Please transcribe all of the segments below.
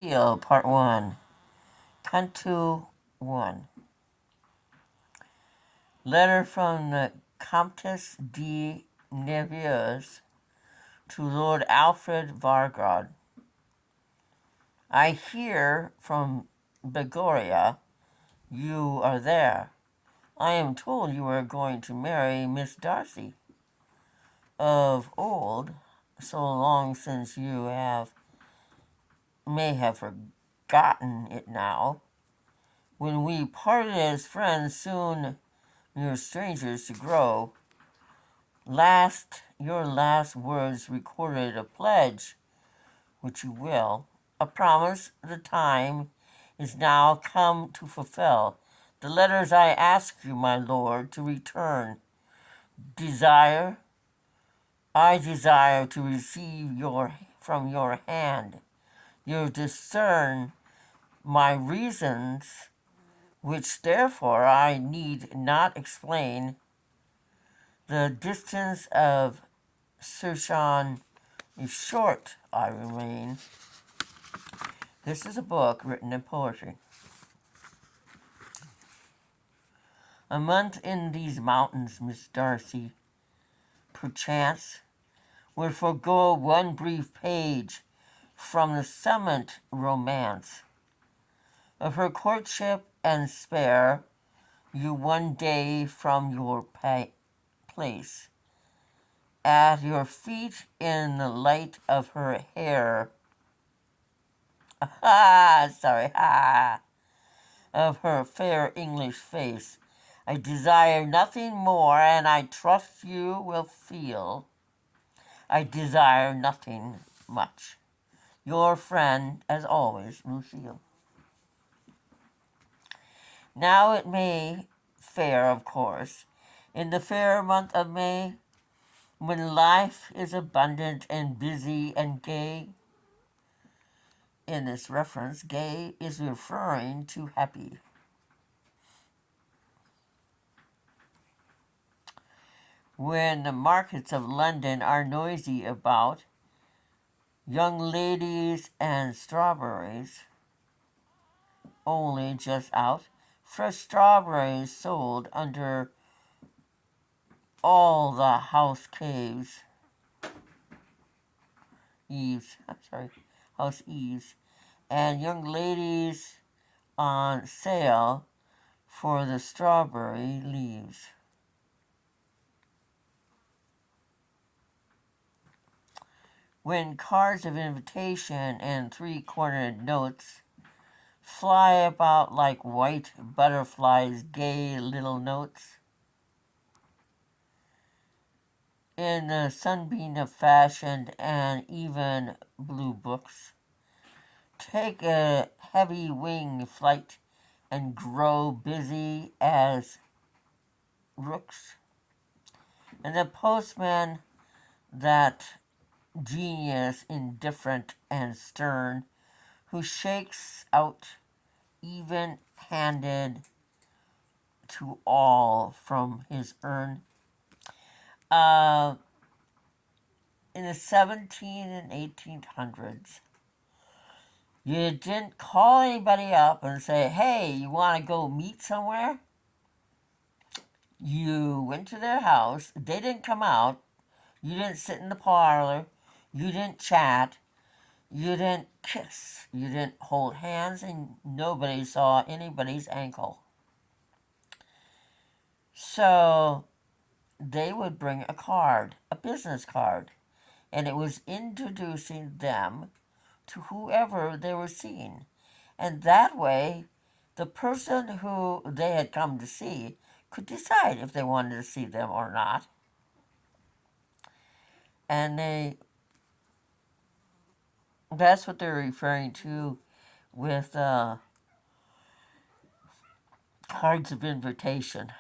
Lucille, Part 1, Canto 1. Letter from the Comtesse de Nevers to Lord Alfred Vargod. I hear from Begoria you are there. I am told you are going to marry Miss Darcy. Of old, so long since may have forgotten it now. When we parted as friends, soon you're strangers to grow. Your last words recorded a pledge, which you will, a promise the time is now come to fulfill. The letters I ask you, my lord, to return. Desire, I desire to receive from your hand. You discern my reasons, which therefore I need not explain. The distance of Surshan is short, I remain. This is a book written in poetry. A month in these mountains, Miss Darcy, perchance, would forego one brief page from the summit romance of her courtship and spare you one day from your place. At your feet in the light of her hair, of her fair English face. I desire nothing more, and I trust you will feel. I desire nothing much. Your friend, as always, Lucille. Now it may fair, of course, in the fair month of May, when life is abundant and busy and gay. In this reference, gay is referring to happy. When the markets of London are noisy about young ladies and strawberries, only just out, fresh strawberries sold under all the house eaves, and young ladies on sale for the strawberry leaves. When cards of invitation and three-cornered notes fly about like white butterflies' gay little notes, in the sunbeam of fashion and even blue books, take a heavy wing flight and grow busy as rooks. And the postman, that genius indifferent and stern, who shakes out even-handed to all from his urn. In the 17 and 1800s, you didn't call anybody up and say, hey, you want to go meet somewhere? You went to their house. They didn't come out. You didn't sit in the parlor. You didn't chat. You didn't kiss. You didn't hold hands, and nobody saw anybody's ankle. So they would bring a card, a business card, and it was introducing them to whoever they were seeing. And that way, the person who they had come to see could decide if they wanted to see them or not. And that's what they're referring to with cards of invitation.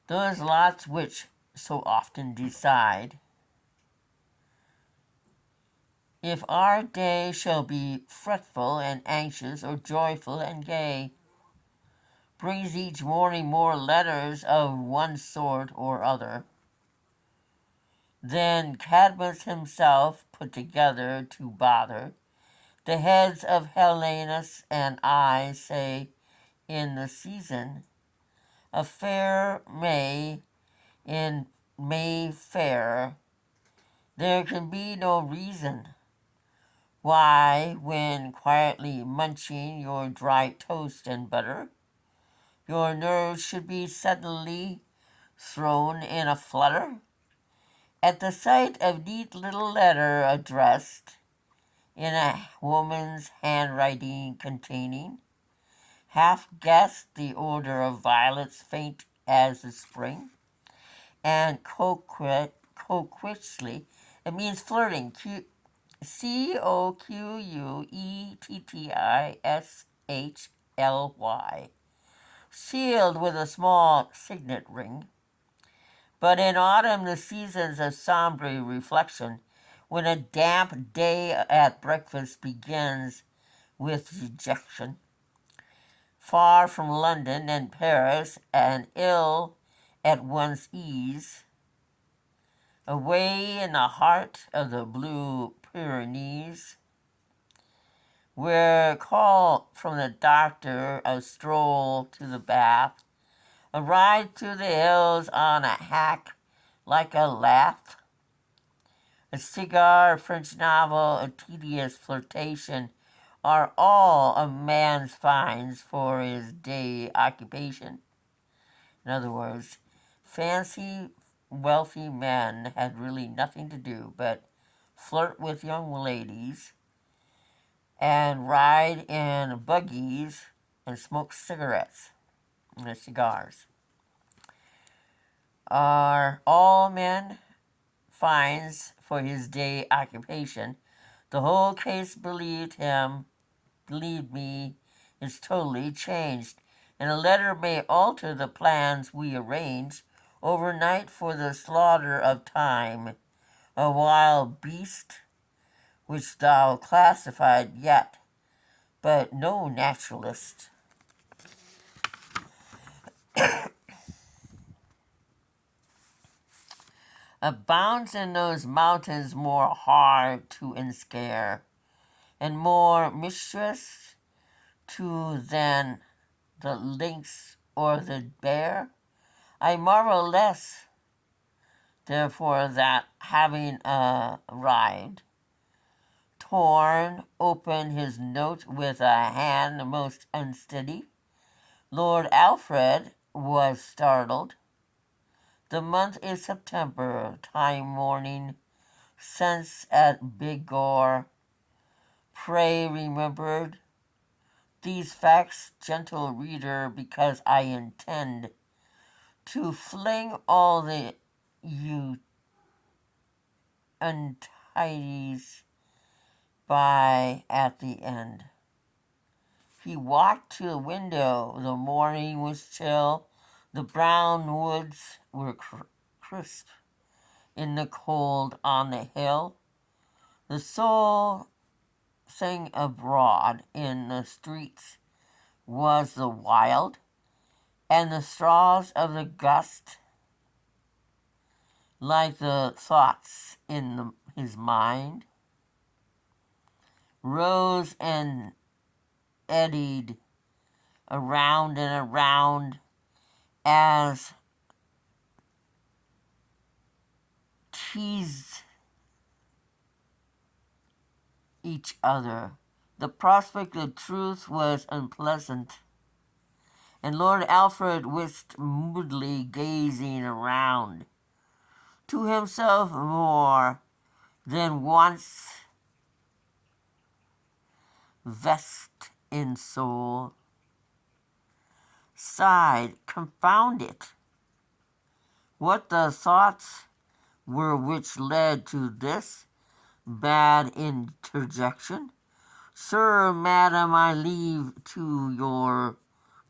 Those lots which so often decide if our day shall be fretful and anxious or joyful and gay, brings each morning more letters of one sort or other. Then Cadmus himself put together to bother the heads of Helenus and I, say, in the season of fair May, in May fair, there can be no reason why, when quietly munching your dry toast and butter, your nerves should be suddenly thrown in a flutter at the sight of neat little letter addressed in a woman's handwriting containing, half guessed the odor of violets faint as the spring, and coquettishly, it means flirting, Coquettishly, sealed with a small signet ring. But in autumn, the seasons of sombre reflection, when a damp day at breakfast begins with dejection, far from London and Paris, and ill at one's ease, away in the heart of the blue Pyrenees, where call from the doctor, a stroll to the bath, a ride through the hills on a hack like a lath, a cigar, a French novel, a tedious flirtation, are all a man's finds for his day occupation. In other words, fancy, wealthy men had really nothing to do but flirt with young ladies and ride in buggies and smoke cigarettes and cigars. Are all men finds for his day occupation? The whole case, believe me, is totally changed, and a letter may alter the plans we arrange overnight for the slaughter of time, a wild beast which thou classified yet, but no naturalist abounds in those mountains more hard to enscare, and more mischievous to than the lynx or the bear. I marvel less, therefore, that having arrived, torn open his note with a hand most unsteady, Lord Alfred was startled. The month is September, time morning, since at Bigorre. Pray remembered these facts, gentle reader, because I intend to fling all the untidies by at the end. He walked to the window. The morning was chill. The brown woods were crisp in the cold on the hill. The soul sang abroad in the streets was the wild, and the straws of the gust, like the thoughts in his mind, rose and eddied around and around as teased each other. The prospect of truth was unpleasant, and Lord Alfred wished moodily, gazing around to himself more than once, vexed in soul, sighed, confound it, what the thoughts were which led to this bad interjection. Sir, madam, I leave to your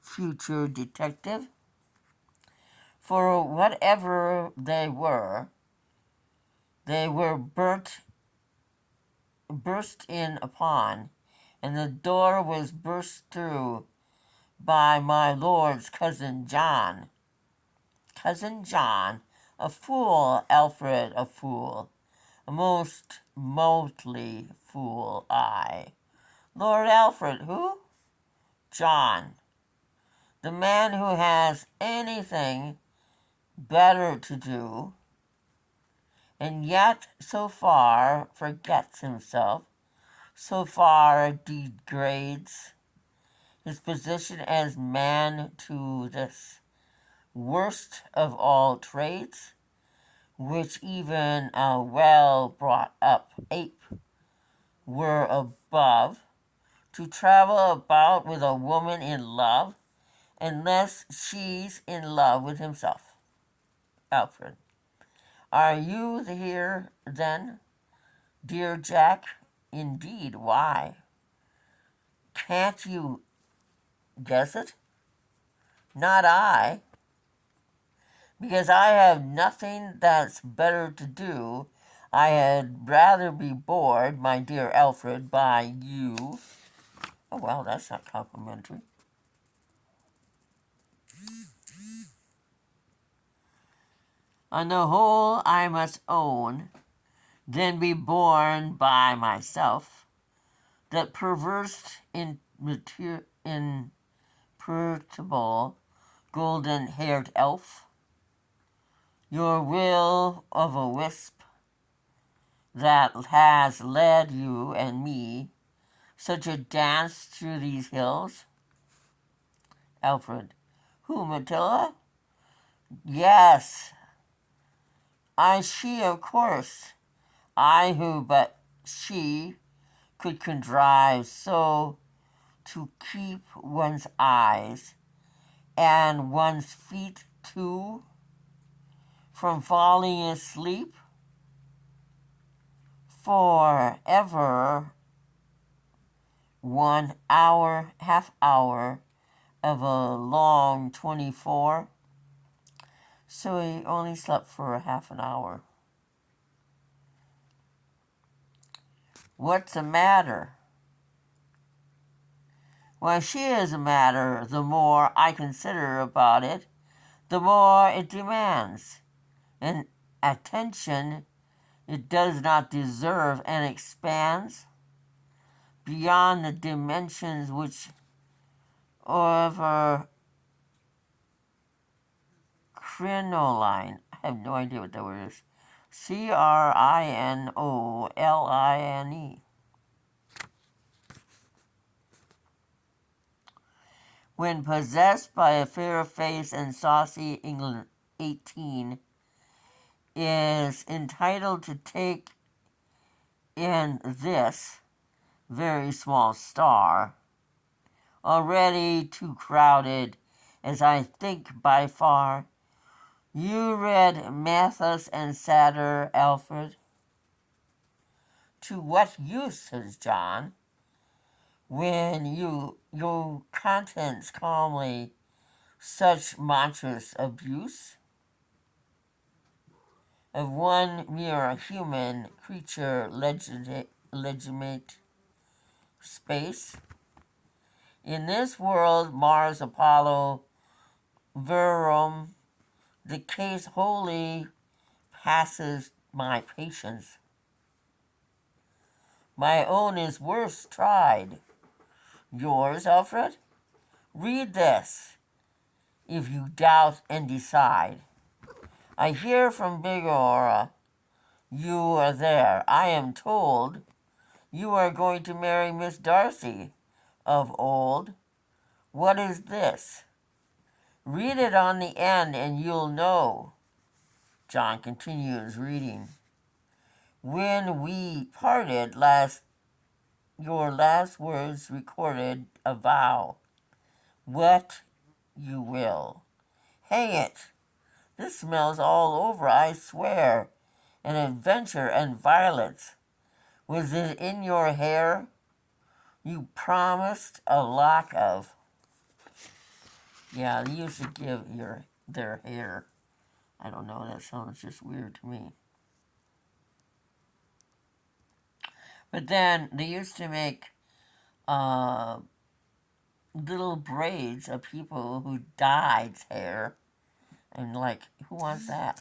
future detective. For whatever they were burst in upon, and the door was burst through by my lord's cousin John. Cousin John, A fool, Alfred, a fool. A most motley fool, I. Lord Alfred, who? John. The man who has anything better to do, and yet so far forgets himself, so far degrades his position as man to this worst of all trades, which even a well brought up ape were above, to travel about with a woman in love, unless she's in love with himself. Alfred. Are you here then, dear Jack? Indeed, why? Can't you guess it? Not I, because I have nothing that's better to do. I had rather be bored, my dear Alfred, by you. Oh, well, that's not complimentary. On the whole, I must own, than be borne by myself, that perverse, imperturbable, golden-haired elf, your will of a wisp, that has led you and me such a dance through these hills. Alfred. Who, Matilda? Yes, she, of course. I who but she could contrive so to keep one's eyes and one's feet too from falling asleep for ever 1 hour, half hour of a long 24. So he only slept for a half an hour. What's the matter? Why, she is a matter. The more I consider about it, the more it demands an attention it does not deserve, and expands beyond the dimensions which over crinoline. I have no idea what that word is. CRINOLINE. When possessed by a fair face and saucy England 18, is entitled to take in this very small star, already too crowded, as I think by far. You read Malthus and Satyr, Alfred? To what use, says John, when your contents calmly such monstrous abuse of one mere human creature legitimate space? In this world, Mars, Apollo, Verum, the case wholly passes my patience. My own is worse tried. Yours, Alfred? Read this, if you doubt and decide. I hear from Bigorra you are there. I am told you are going to marry Miss Darcy of old. What is this? Read it on the end and you'll know. John continues reading. When we parted last, your last words recorded a vow. What you will. Hang it! This smells all over, I swear. An adventure and violets. Was it in your hair? You promised a lock of. Yeah, they used to give their hair. I don't know, that sounds just weird to me. But then they used to make little braids of people who dyed hair. And like, who wants that?